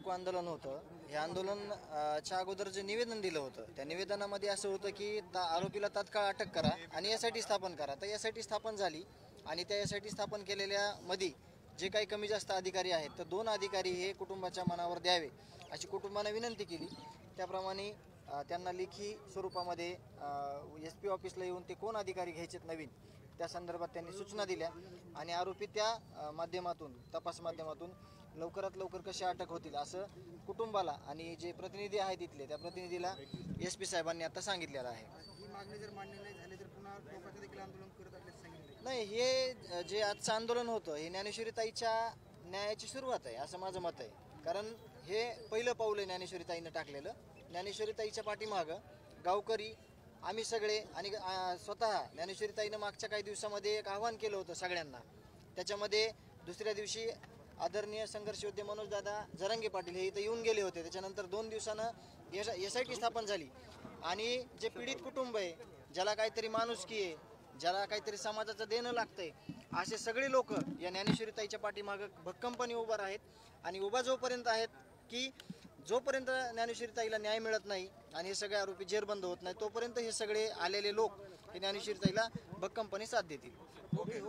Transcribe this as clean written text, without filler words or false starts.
रोको आंदोलन होतं, हे आंदोलन च्या अगोदर जे निवेदन दिलं होतं त्या निवेदनामध्ये असं होतं की आरोपीला तात्काळ अटक करा आणि एसआयटी स्थापन करा. तर एसआयटी स्थापन झाली आणि त्या एसआयटी स्थापन केलेल्या मध्ये जे काही कमी जास्त अधिकारी आहेत तर 2 अधिकारी हे कुटुंबाच्या मनावर द्यावे अशी कुटुंबाने विनंती केली. त्याप्रमाणे त्यांना लेखी स्वरूपामध्ये SP ऑफिसला येऊन ते कोण अधिकारी घ्यायचेत नवीन त्या संदर्भात त्यांनी सूचना दिल्या आणि आरोपी त्या माध्यमातून तपास माध्यमातून लवकरात लवकर कसे अटक होतील असं कुटुंबाला आणि जे प्रतिनिधी आहेत इथले त्या प्रतिनिधीला SP साहेबांनी आता सांगितलेलं आहे. ही मागणी जर मान्य नाही झाली तर पुन्हा टोकाचं देखील आंदोलन करत असल्याचं सांगितलं. नाही, हे जे आजचं आंदोलन होतं हे ज्ञानेश्वरीताईच्या न्यायाची सुरुवात आहे असं माझं मत आहे. कारण हे पहिलं पाऊल आहे ज्ञानेश्वरीताईनं टाकलेलं. ज्ञानेश्वरीताईच्या पाठीमागं गावकरी आम्ही सगळे आणि स्वतः ज्ञानेश्वरीताईनं मागच्या काही दिवसामध्ये एक आव्हान केलं होतं सगळ्यांना. त्याच्यामध्ये दुसऱ्या दिवशी आदरणीय संघर्ष योद्धे मनोजदादा जरांगे पाटील हे इथं येऊन गेले होते. त्याच्यानंतर 2 दिवसानं SIT स्थापन झाली आणि जे पीडित कुटुंब आहे, ज्याला काहीतरी माणुसकी आहे, ज्याला काहीतरी समाजाचं देणं लागतंय, असे सगळे लोक या ज्ञानेश्वरीताईच्या पाठीमागं भक्कमपणे उभं आहेत आणि उभा जोपर्यंत आहेत की जोपर्यंत ज्ञानेश्वरीताईला न्याय मिळत नाही आणि हे सगळे आरोपी जेरबंद होत नाही तोपर्यंत हे सगळे आलेले लोक हे ज्ञानेश्वरीताईला भक्कमपणे साथ देतील. ओके.